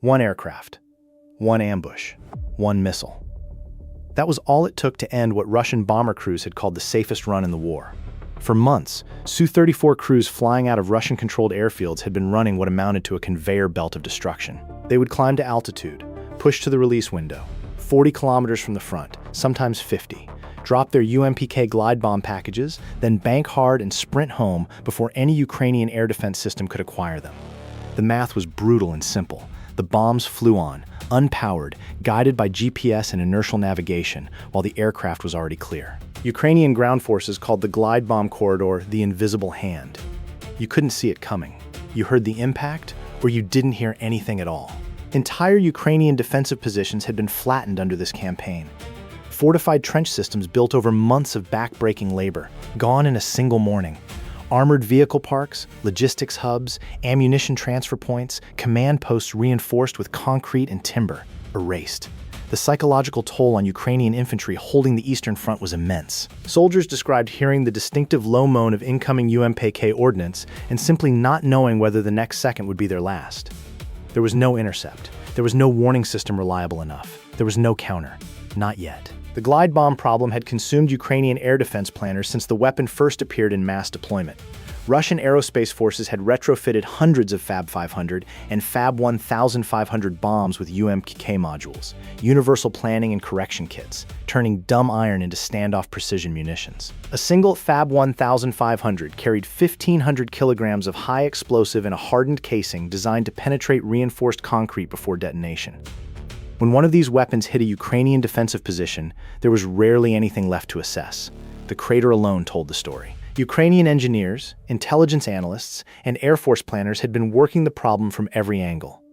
One aircraft, one ambush, one missile. That was all it took to end what Russian bomber crews had called the safest run in the war. For months, Su-34 crews flying out of Russian-controlled airfields had been running what amounted to a conveyor belt of destruction. They would climb to altitude, push to the release window, 40 kilometers from the front, sometimes 50, drop their UMPK glide bomb packages, then bank hard and sprint home before any Ukrainian air defense system could acquire them. The math was brutal and simple. The bombs flew on, unpowered, guided by GPS and inertial navigation, while the aircraft was already clear. Ukrainian ground forces called the glide bomb corridor the invisible hand. You couldn't see it coming. You heard the impact, or you didn't hear anything at all. Entire Ukrainian defensive positions had been flattened under this campaign. Fortified trench systems built over months of back-breaking labor, gone in a single morning. Armored vehicle parks, logistics hubs, ammunition transfer points, command posts reinforced with concrete and timber, erased. The psychological toll on Ukrainian infantry holding the Eastern Front was immense. Soldiers described hearing the distinctive low moan of incoming UMPK ordnance and simply not knowing whether the next second would be their last. There was no intercept. There was no warning system reliable enough. There was no counter. Not yet. The glide bomb problem had consumed Ukrainian air defense planners since the weapon first appeared in mass deployment. Russian aerospace forces had retrofitted hundreds of Fab 500 and Fab 1500 bombs with UMPK modules, universal planning and correction kits, turning dumb iron into standoff precision munitions. A single Fab 1500 carried 1,500 kilograms of high explosive in a hardened casing designed to penetrate reinforced concrete before detonation. When one of these weapons hit a Ukrainian defensive position, there was rarely anything left to assess. The crater alone told the story. Ukrainian engineers, intelligence analysts, and Air Force planners had been working the problem from every angle.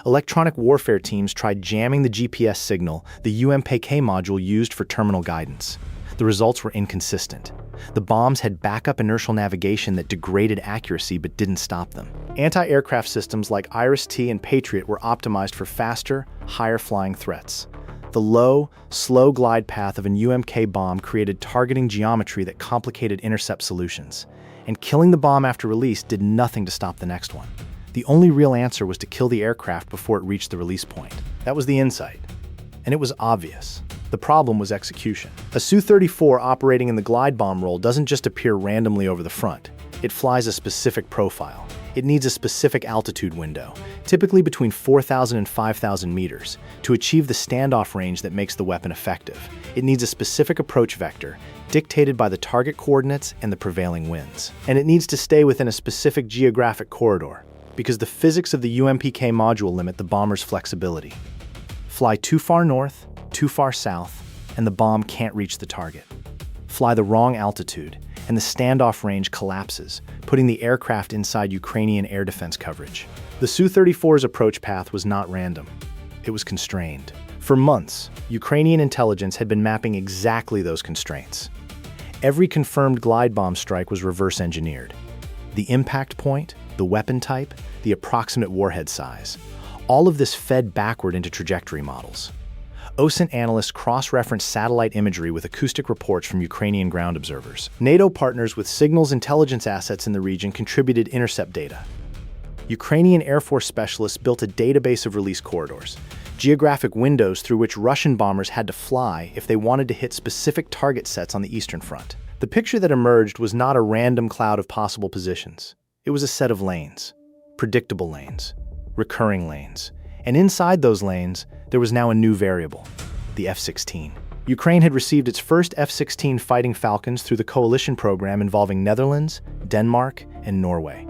Electronic warfare teams tried jamming the GPS signal the UMPK module used for terminal guidance. The results were inconsistent. The bombs had backup inertial navigation that degraded accuracy but didn't stop them. Anti-aircraft systems like Iris-T and Patriot were optimized for faster, higher-flying threats. The low, slow glide path of an UMK bomb created targeting geometry that complicated intercept solutions. And killing the bomb after release did nothing to stop the next one. The only real answer was to kill the aircraft before it reached the release point. That was the insight. And it was obvious. The problem was execution. A Su-34 operating in the glide bomb role doesn't just appear randomly over the front. It flies a specific profile. It needs a specific altitude window, typically between 4,000 and 5,000 meters, to achieve the standoff range that makes the weapon effective. It needs a specific approach vector, dictated by the target coordinates and the prevailing winds. And it needs to stay within a specific geographic corridor, because the physics of the UMPK module limit the bomber's flexibility. Fly too far north, too far south, and the bomb can't reach the target. Fly the wrong altitude, and the standoff range collapses, putting the aircraft inside Ukrainian air defense coverage. The Su-34's approach path was not random. It was constrained. For months, Ukrainian intelligence had been mapping exactly those constraints. Every confirmed glide bomb strike was reverse engineered. The impact point, the weapon type, the approximate warhead size. All of this fed backward into trajectory models. OSINT analysts cross-referenced satellite imagery with acoustic reports from Ukrainian ground observers. NATO partners with signals intelligence assets in the region contributed intercept data. Ukrainian Air Force specialists built a database of release corridors, geographic windows through which Russian bombers had to fly if they wanted to hit specific target sets on the Eastern Front. The picture that emerged was not a random cloud of possible positions. It was a set of lanes, predictable lanes, recurring lanes. And inside those lanes, there was now a new variable, the F-16. Ukraine had received its first F-16 Fighting Falcons through the coalition program involving Netherlands, Denmark, and Norway.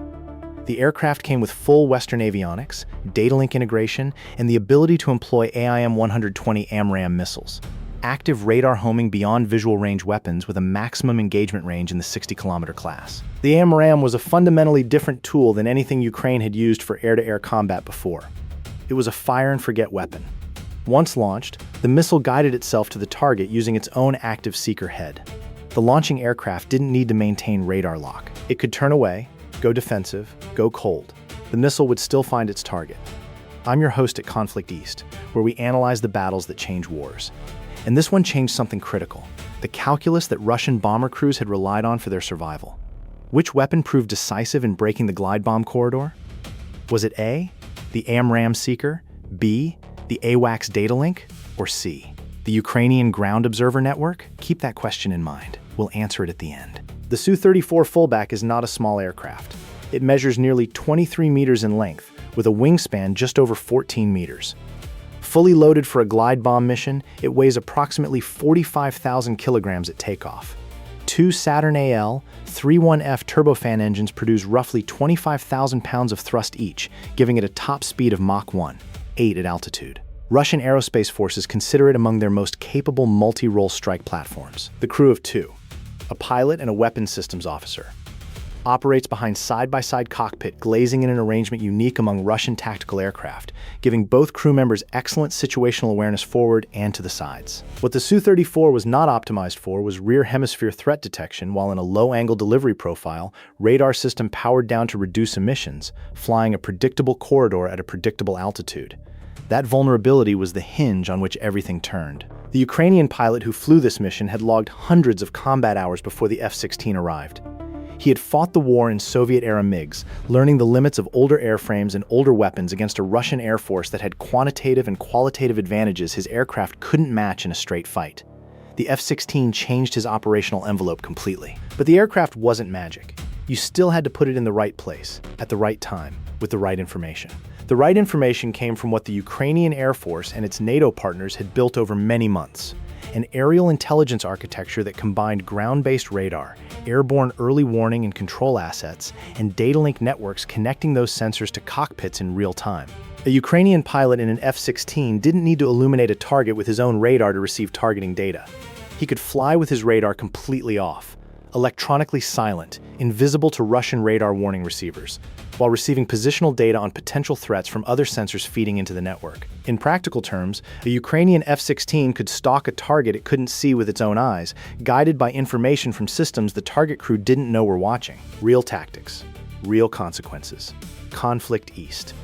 The aircraft came with full Western avionics, data link integration, and the ability to employ AIM-120 AMRAAM missiles, active radar homing beyond visual range weapons with a maximum engagement range in the 60-kilometer class. The AMRAAM was a fundamentally different tool than anything Ukraine had used for air-to-air combat before. It was a fire-and-forget weapon. Once launched, the missile guided itself to the target using its own active seeker head. The launching aircraft didn't need to maintain radar lock. It could turn away, go defensive, go cold. The missile would still find its target. I'm your host at Conflict East, where we analyze the battles that change wars. And this one changed something critical, the calculus that Russian bomber crews had relied on for their survival. Which weapon proved decisive in breaking the glide bomb corridor? Was it A, the AMRAAM seeker, B, the AWACS data link? Or C, the Ukrainian ground observer network? Keep that question in mind. We'll answer it at the end. The Su-34 fullback is not a small aircraft. It measures nearly 23 meters in length, with a wingspan just over 14 meters. Fully loaded for a glide bomb mission, it weighs approximately 45,000 kilograms at takeoff. Two Saturn AL 31F turbofan engines produce roughly 25,000 pounds of thrust each, giving it a top speed of Mach 1, 8 at altitude. Russian aerospace forces consider it among their most capable multi-role strike platforms. The crew of two, a pilot and a weapons systems officer, operates behind side-by-side cockpit, glazing in an arrangement unique among Russian tactical aircraft, giving both crew members excellent situational awareness forward and to the sides. What the Su-34 was not optimized for was rear hemisphere threat detection while in a low-angle delivery profile, radar system powered down to reduce emissions, flying a predictable corridor at a predictable altitude. That vulnerability was the hinge on which everything turned. The Ukrainian pilot who flew this mission had logged hundreds of combat hours before the F-16 arrived. He had fought the war in Soviet-era MiGs, learning the limits of older airframes and older weapons against a Russian Air Force that had quantitative and qualitative advantages his aircraft couldn't match in a straight fight. The F-16 changed his operational envelope completely. But the aircraft wasn't magic. You still had to put it in the right place, at the right time, with the right information. The right information came from what the Ukrainian Air Force and its NATO partners had built over many months. An aerial intelligence architecture that combined ground-based radar, airborne early warning and control assets, and data link networks connecting those sensors to cockpits in real time. A Ukrainian pilot in an F-16 didn't need to illuminate a target with his own radar to receive targeting data. He could fly with his radar completely off, electronically silent, invisible to Russian radar warning receivers, while receiving positional data on potential threats from other sensors feeding into the network. In practical terms, a Ukrainian F-16 could stalk a target it couldn't see with its own eyes, guided by information from systems the target crew didn't know were watching. Real tactics, real consequences. Conflict East.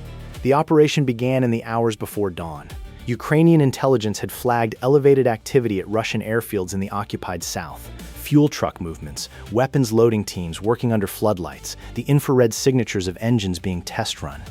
The operation began in the hours before dawn. Ukrainian intelligence had flagged elevated activity at Russian airfields in the occupied south. Fuel truck movements, weapons loading teams working under floodlights, the infrared signatures of engines being test run.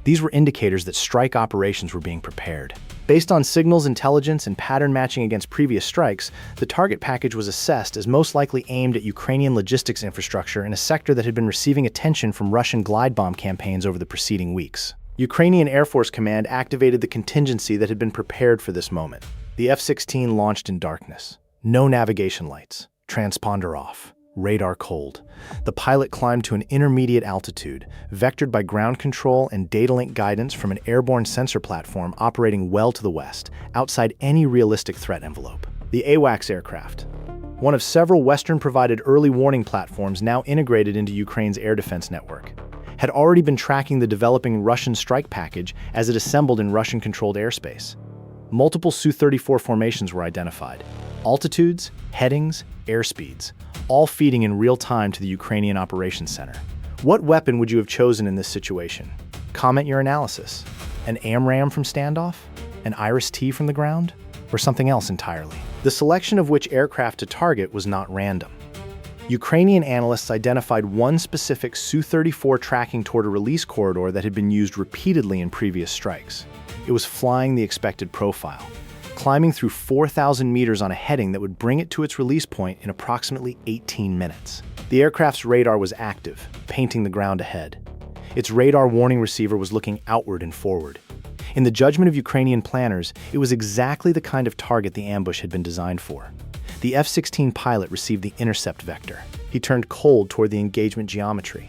These were indicators that strike operations were being prepared. Based on signals intelligence and pattern matching against previous strikes, the target package was assessed as most likely aimed at Ukrainian logistics infrastructure in a sector that had been receiving attention from Russian glide bomb campaigns over the preceding weeks. Ukrainian Air Force Command activated the contingency that had been prepared for this moment. The F-16 launched in darkness. No navigation lights. Transponder off. Radar cold. The pilot climbed to an intermediate altitude, vectored by ground control and data link guidance from an airborne sensor platform operating well to the west, outside any realistic threat envelope. The AWACS aircraft, one of several Western-provided early warning platforms now integrated into Ukraine's air defense network, had already been tracking the developing Russian strike package as it assembled in Russian-controlled airspace. Multiple Su-34 formations were identified. Altitudes, headings, airspeeds, all feeding in real time to the Ukrainian Operations Center. What weapon would you have chosen in this situation? Comment your analysis. An AMRAAM from standoff? An Iris-T from the ground? Or something else entirely? The selection of which aircraft to target was not random. Ukrainian analysts identified one specific Su-34 tracking toward a release corridor that had been used repeatedly in previous strikes. It was flying the expected profile, climbing through 4,000 meters on a heading that would bring it to its release point in approximately 18 minutes. The aircraft's radar was active, painting the ground ahead. Its radar warning receiver was looking outward and forward. In the judgment of Ukrainian planners, it was exactly the kind of target the ambush had been designed for. The F-16 pilot received the intercept vector. He turned cold toward the engagement geometry,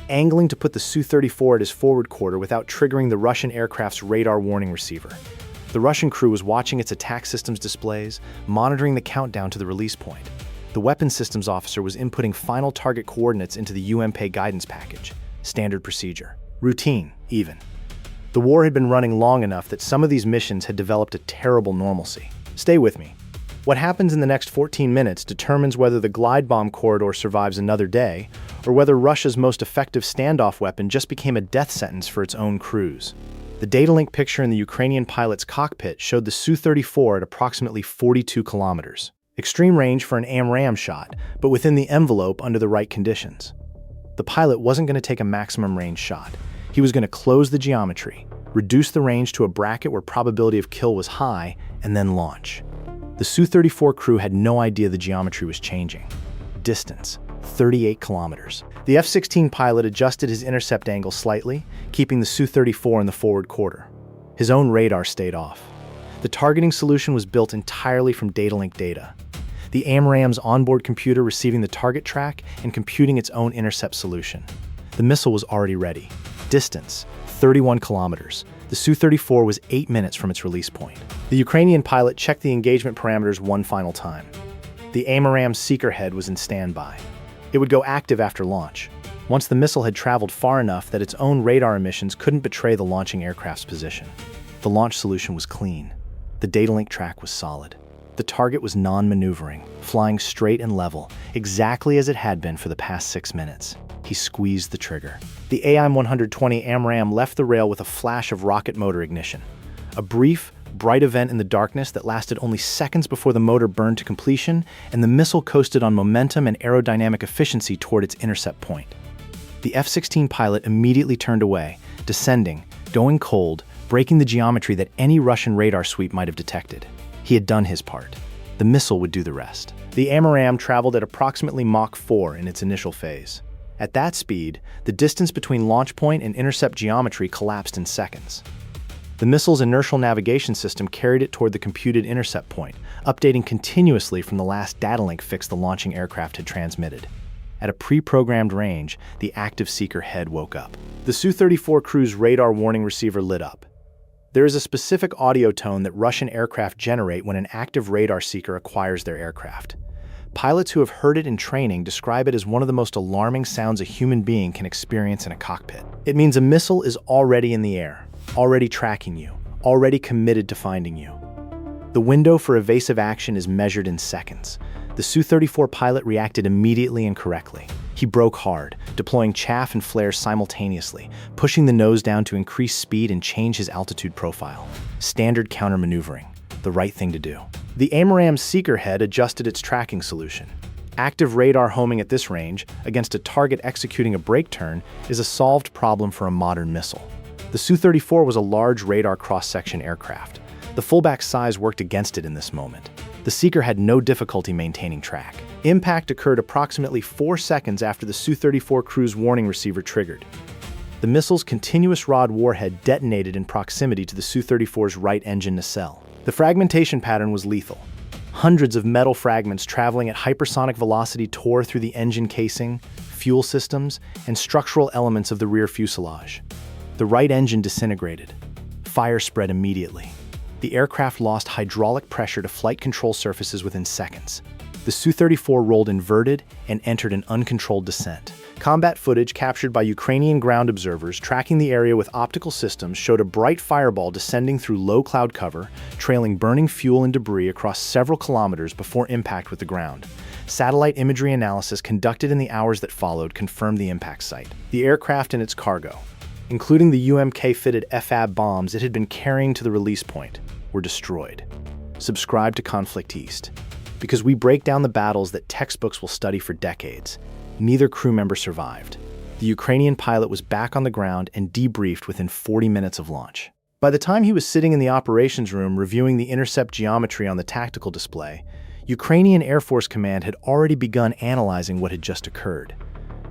angling to put the Su-34 at his forward quarter without triggering the Russian aircraft's radar warning receiver. The Russian crew was watching its attack systems displays, monitoring the countdown to the release point. The weapons systems officer was inputting final target coordinates into the UMPK guidance package. Standard procedure. Routine, even. The war had been running long enough that some of these missions had developed a terrible normalcy. Stay with me. What happens in the next 14 minutes determines whether the glide bomb corridor survives another day, or whether Russia's most effective standoff weapon just became a death sentence for its own crews. The data link picture in the Ukrainian pilot's cockpit showed the Su-34 at approximately 42 kilometers. Extreme range for an AMRAAM shot, but within the envelope under the right conditions. The pilot wasn't going to take a maximum range shot. He was going to close the geometry, reduce the range to a bracket where probability of kill was high, and then launch. The Su-34 crew had no idea the geometry was changing. Distance, 38 kilometers. The F-16 pilot adjusted his intercept angle slightly, keeping the Su-34 in the forward quarter. His own radar stayed off. The targeting solution was built entirely from datalink data. The AMRAAM's onboard computer receiving the target track and computing its own intercept solution. The missile was already ready. Distance, 31 kilometers. The Su-34 was 8 minutes from its release point. The Ukrainian pilot checked the engagement parameters one final time. The AMRAAM seeker head was in standby. It would go active after launch, once the missile had traveled far enough that its own radar emissions couldn't betray the launching aircraft's position. The launch solution was clean. The datalink track was solid. The target was non-maneuvering, flying straight and level, exactly as it had been for the past 6 minutes. He squeezed the trigger. The AIM-120 AMRAAM left the rail with a flash of rocket motor ignition. A brief, bright event in the darkness that lasted only seconds before the motor burned to completion, and the missile coasted on momentum and aerodynamic efficiency toward its intercept point. The F-16 pilot immediately turned away, descending, going cold, breaking the geometry that any Russian radar sweep might have detected. He had done his part. The missile would do the rest. The AMRAAM traveled at approximately Mach 4 in its initial phase. At that speed, the distance between launch point and intercept geometry collapsed in seconds. The missile's inertial navigation system carried it toward the computed intercept point, updating continuously from the last datalink fix the launching aircraft had transmitted. At a pre-programmed range, the active seeker head woke up. The Su-34 crew's radar warning receiver lit up. There is a specific audio tone that Russian aircraft generate when an active radar seeker acquires their aircraft. Pilots who have heard it in training describe it as one of the most alarming sounds a human being can experience in a cockpit. It means a missile is already in the air, already tracking you, already committed to finding you. The window for evasive action is measured in seconds. The Su-34 pilot reacted immediately and correctly. He broke hard, deploying chaff and flares simultaneously, pushing the nose down to increase speed and change his altitude profile. Standard counter-maneuvering, the right thing to do. The AMRAAM seeker head adjusted its tracking solution. Active radar homing at this range, against a target executing a brake turn, is a solved problem for a modern missile. The Su-34 was a large radar cross-section aircraft. The fullback size worked against it in this moment. The seeker had no difficulty maintaining track. Impact occurred approximately 4 seconds after the Su-34 crew's warning receiver triggered. The missile's continuous rod warhead detonated in proximity to the Su-34's right engine nacelle. The fragmentation pattern was lethal. Hundreds of metal fragments traveling at hypersonic velocity tore through the engine casing, fuel systems, and structural elements of the rear fuselage. The right engine disintegrated. Fire spread immediately. The aircraft lost hydraulic pressure to flight control surfaces within seconds. The Su-34 rolled inverted and entered an uncontrolled descent. Combat footage captured by Ukrainian ground observers tracking the area with optical systems showed a bright fireball descending through low cloud cover, trailing burning fuel and debris across several kilometers before impact with the ground. Satellite imagery analysis conducted in the hours that followed confirmed the impact site. The aircraft and its cargo, including the UMPK-fitted FAB bombs it had been carrying to the release point, were destroyed. Subscribe to Conflict East, because we break down the battles that textbooks will study for decades. Neither crew member survived. The Ukrainian pilot was back on the ground and debriefed within 40 minutes of launch. By the time he was sitting in the operations room reviewing the intercept geometry on the tactical display, Ukrainian Air Force Command had already begun analyzing what had just occurred.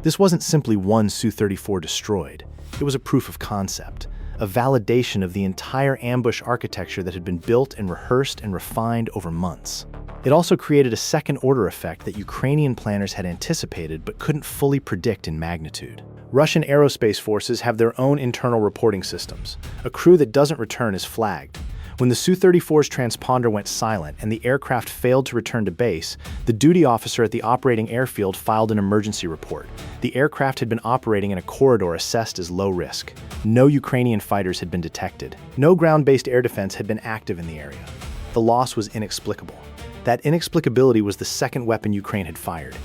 This wasn't simply one Su-34 destroyed. It was a proof of concept, a validation of the entire ambush architecture that had been built and rehearsed and refined over months. It also created a second-order effect that Ukrainian planners had anticipated but couldn't fully predict in magnitude. Russian aerospace forces have their own internal reporting systems. A crew that doesn't return is flagged. When the Su-34's transponder went silent and the aircraft failed to return to base, the duty officer at the operating airfield filed an emergency report. The aircraft had been operating in a corridor assessed as low risk. No Ukrainian fighters had been detected. No ground-based air defense had been active in the area. The loss was inexplicable. That inexplicability was the second weapon Ukraine had fired.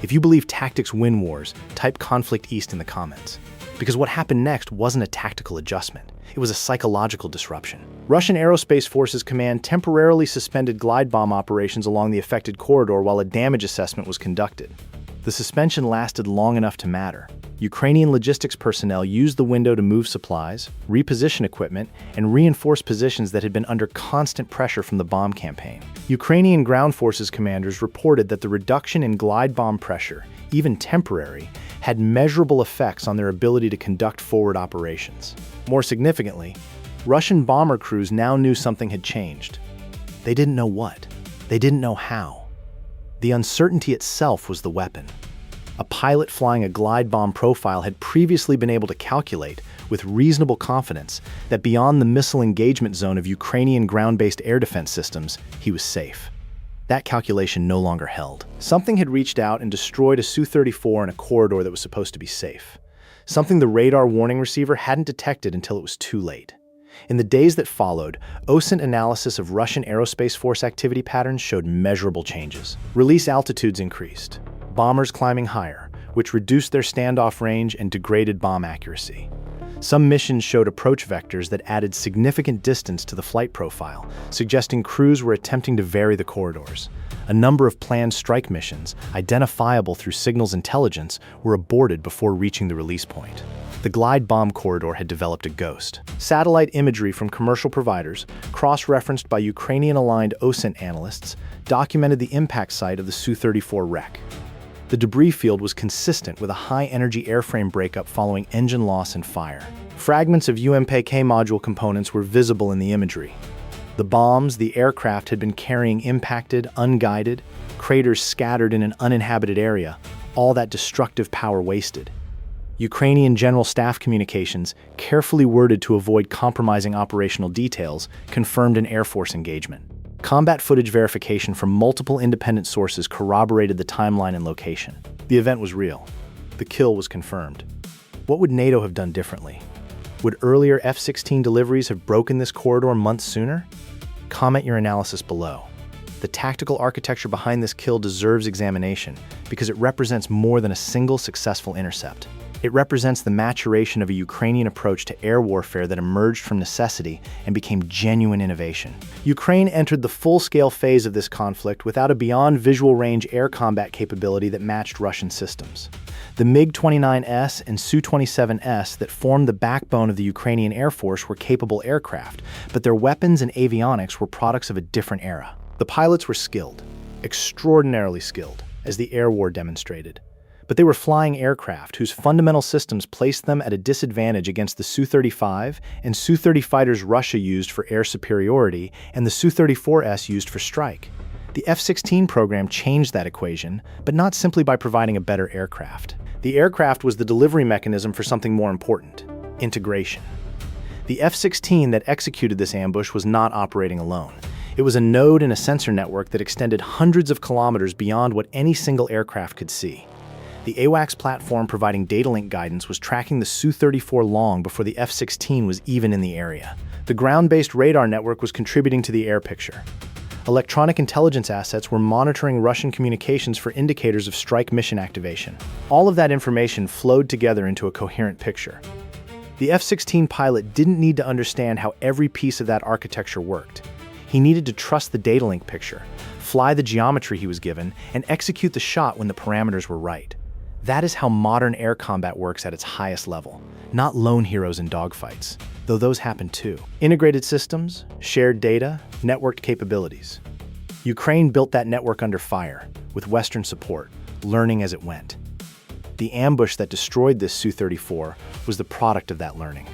If you believe tactics win wars, type Conflict East in the comments. Because what happened next wasn't a tactical adjustment. It was a psychological disruption. Russian Aerospace Forces Command temporarily suspended glide bomb operations along the affected corridor while a damage assessment was conducted. The suspension lasted long enough to matter. Ukrainian logistics personnel used the window to move supplies, reposition equipment, and reinforce positions that had been under constant pressure from the bomb campaign. Ukrainian ground forces commanders reported that the reduction in glide bomb pressure, even temporary, had measurable effects on their ability to conduct forward operations. More significantly, Russian bomber crews now knew something had changed. They didn't know what. They didn't know how. The uncertainty itself was the weapon. A pilot flying a glide bomb profile had previously been able to calculate, with reasonable confidence, that beyond the missile engagement zone of Ukrainian ground-based air defense systems, he was safe. That calculation no longer held. Something had reached out and destroyed a Su-34 in a corridor that was supposed to be safe. Something the radar warning receiver hadn't detected until it was too late. In the days that followed, OSINT analysis of Russian Aerospace Force activity patterns showed measurable changes. Release altitudes increased, bombers climbing higher, which reduced their standoff range and degraded bomb accuracy. Some missions showed approach vectors that added significant distance to the flight profile, suggesting crews were attempting to vary the corridors. A number of planned strike missions, identifiable through signals intelligence, were aborted before reaching the release point. The glide bomb corridor had developed a ghost. Satellite imagery from commercial providers, cross-referenced by Ukrainian-aligned OSINT analysts, documented the impact site of the Su-34 wreck. The debris field was consistent with a high-energy airframe breakup following engine loss and fire. Fragments of UMPK module components were visible in the imagery. The bombs the aircraft had been carrying impacted, unguided, craters scattered in an uninhabited area, all that destructive power wasted. Ukrainian General Staff communications, carefully worded to avoid compromising operational details, confirmed an Air Force engagement. Combat footage verification from multiple independent sources corroborated the timeline and location. The event was real. The kill was confirmed. What would NATO have done differently? Would earlier F-16 deliveries have broken this corridor months sooner? Comment your analysis below. The tactical architecture behind this kill deserves examination because it represents more than a single successful intercept. It represents the maturation of a Ukrainian approach to air warfare that emerged from necessity and became genuine innovation. Ukraine entered the full-scale phase of this conflict without a beyond visual range air combat capability that matched Russian systems. The MiG-29S and Su-27S that formed the backbone of the Ukrainian Air Force were capable aircraft, but their weapons and avionics were products of a different era. The pilots were skilled, extraordinarily skilled, as the air war demonstrated. But they were flying aircraft whose fundamental systems placed them at a disadvantage against the Su-35 and Su-30 fighters Russia used for air superiority and the Su-34S used for strike. The F-16 program changed that equation, but not simply by providing a better aircraft. The aircraft was the delivery mechanism for something more important: integration. The F-16 that executed this ambush was not operating alone. It was a node in a sensor network that extended hundreds of kilometers beyond what any single aircraft could see. The AWACS platform providing datalink guidance was tracking the Su-34 long before the F-16 was even in the area. The ground-based radar network was contributing to the air picture. Electronic intelligence assets were monitoring Russian communications for indicators of strike mission activation. All of that information flowed together into a coherent picture. The F-16 pilot didn't need to understand how every piece of that architecture worked. He needed to trust the datalink picture, fly the geometry he was given, and execute the shot when the parameters were right. That is how modern air combat works at its highest level, not lone heroes in dogfights, though those happen too. Integrated systems, shared data, networked capabilities. Ukraine built that network under fire, with Western support, learning as it went. The ambush that destroyed this Su-34 was the product of that learning.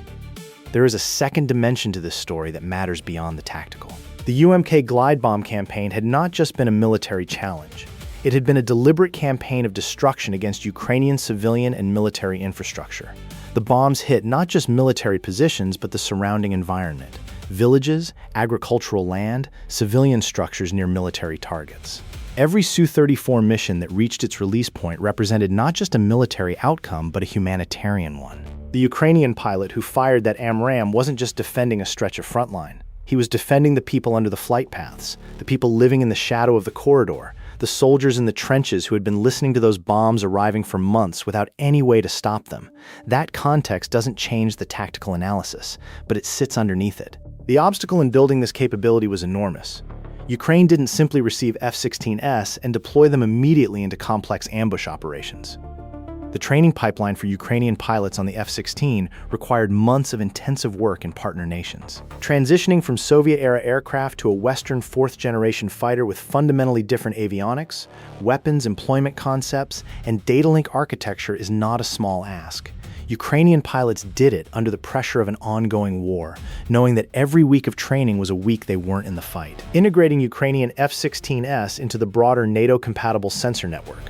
There is a second dimension to this story that matters beyond the tactical. The UMK glide bomb campaign had not just been a military challenge. It had been a deliberate campaign of destruction against Ukrainian civilian and military infrastructure. The bombs hit not just military positions, but the surrounding environment: villages, agricultural land, civilian structures near military targets. Every Su-34 mission that reached its release point represented not just a military outcome, but a humanitarian one. The Ukrainian pilot who fired that AMRAAM wasn't just defending a stretch of frontline. He was defending the people under the flight paths, the people living in the shadow of the corridor, the soldiers in the trenches who had been listening to those bombs arriving for months without any way to stop them. That context doesn't change the tactical analysis, but it sits underneath it. The obstacle in building this capability was enormous. Ukraine didn't simply receive F-16s and deploy them immediately into complex ambush operations. The training pipeline for Ukrainian pilots on the F-16 required months of intensive work in partner nations. Transitioning from Soviet-era aircraft to a Western fourth-generation fighter with fundamentally different avionics, weapons, employment concepts, and data link architecture is not a small ask. Ukrainian pilots did it under the pressure of an ongoing war, knowing that every week of training was a week they weren't in the fight. Integrating Ukrainian F-16s into the broader NATO-compatible sensor network.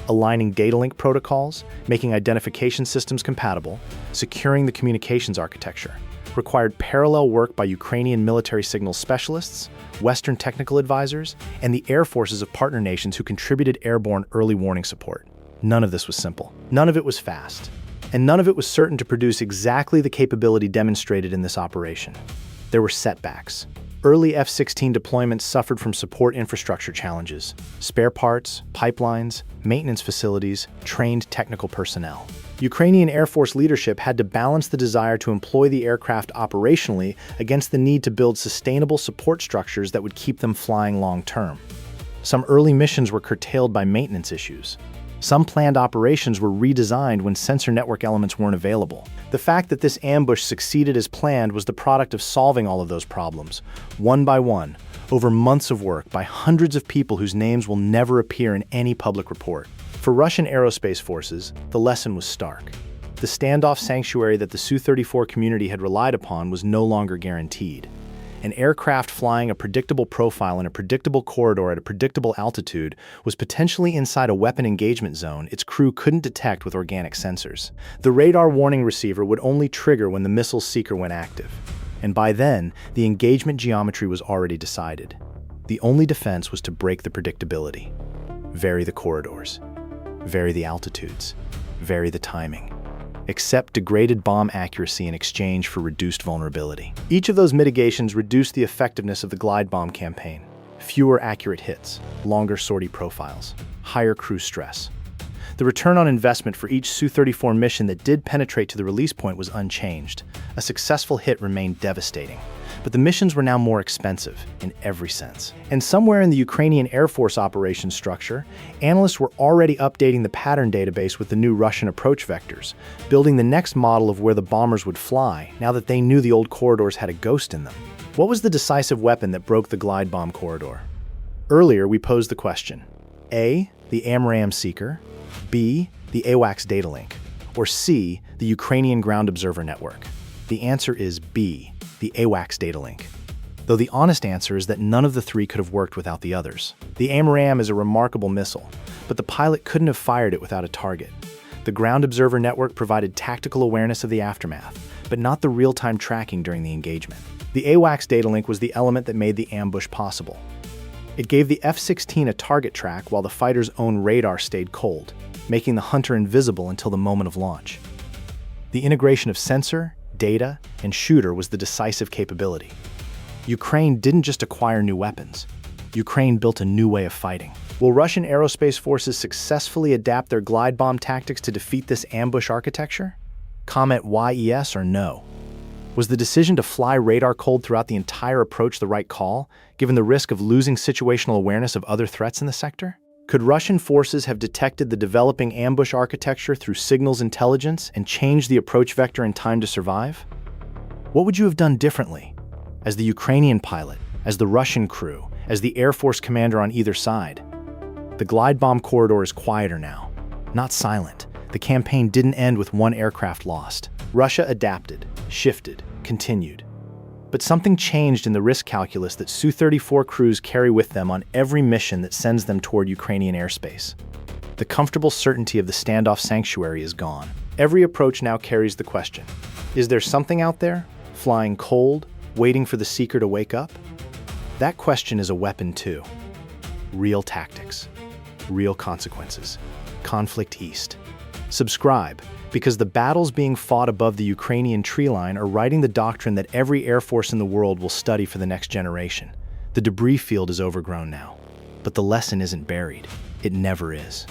Aligning data link protocols, making identification systems compatible, securing the communications architecture, required parallel work by Ukrainian military signals specialists, Western technical advisors, and the air forces of partner nations who contributed airborne early warning support. None of this was simple. None of it was fast. And none of it was certain to produce exactly the capability demonstrated in this operation. There were setbacks. Early F-16 deployments suffered from support infrastructure challenges, spare parts, pipelines, maintenance facilities, trained technical personnel. Ukrainian Air Force leadership had to balance the desire to employ the aircraft operationally against the need to build sustainable support structures that would keep them flying long-term. Some early missions were curtailed by maintenance issues. Some planned operations were redesigned when sensor network elements weren't available. The fact that this ambush succeeded as planned was the product of solving all of those problems, one by one, over months of work by hundreds of people whose names will never appear in any public report. For Russian aerospace forces, the lesson was stark. The standoff sanctuary that the Su-34 community had relied upon was no longer guaranteed. An aircraft flying a predictable profile in a predictable corridor at a predictable altitude was potentially inside a weapon engagement zone its crew couldn't detect with organic sensors. The radar warning receiver would only trigger when the missile seeker went active. And by then, the engagement geometry was already decided. The only defense was to break the predictability. Vary the corridors. Vary the altitudes. Vary the timing. Accept degraded bomb accuracy in exchange for reduced vulnerability. Each of those mitigations reduced the effectiveness of the glide bomb campaign. Fewer accurate hits, longer sortie profiles, higher crew stress. The return on investment for each Su-34 mission that did penetrate to the release point was unchanged. A successful hit remained devastating. But the missions were now more expensive, in every sense. And somewhere in the Ukrainian Air Force operations structure, analysts were already updating the pattern database with the new Russian approach vectors, building the next model of where the bombers would fly, now that they knew the old corridors had a ghost in them. What was the decisive weapon that broke the glide bomb corridor? Earlier, we posed the question: A, the AMRAAM seeker, B, the AWACS data link, or C, the Ukrainian ground observer network? The answer is B, the AWACS data link. Though the honest answer is that none of the three could have worked without the others. The AMRAAM is a remarkable missile, but the pilot couldn't have fired it without a target. The ground observer network provided tactical awareness of the aftermath, but not the real-time tracking during the engagement. The AWACS data link was the element that made the ambush possible. It gave the F-16 a target track while the fighter's own radar stayed cold, making the hunter invisible until the moment of launch. The integration of sensor, data, and shooter was the decisive capability. Ukraine didn't just acquire new weapons. Ukraine built a new way of fighting. Will Russian aerospace forces successfully adapt their glide bomb tactics to defeat this ambush architecture? Comment yes or no. Was the decision to fly radar cold throughout the entire approach the right call, given the risk of losing situational awareness of other threats in the sector? Could Russian forces have detected the developing ambush architecture through signals intelligence and changed the approach vector in time to survive? What would you have done differently? As the Ukrainian pilot, as the Russian crew, as the Air Force commander on either side? The glide bomb corridor is quieter now, not silent. The campaign didn't end with one aircraft lost. Russia adapted, shifted, continued. But something changed in the risk calculus that Su-34 crews carry with them on every mission that sends them toward Ukrainian airspace. The comfortable certainty of the standoff sanctuary is gone. Every approach now carries the question: is there something out there, flying cold, waiting for the seeker to wake up? That question is a weapon too. Real tactics. Real consequences. Conflict East. Subscribe, because the battles being fought above the Ukrainian tree line are writing the doctrine that every air force in the world will study for the next generation. The debris field is overgrown now. But the lesson isn't buried. It never is.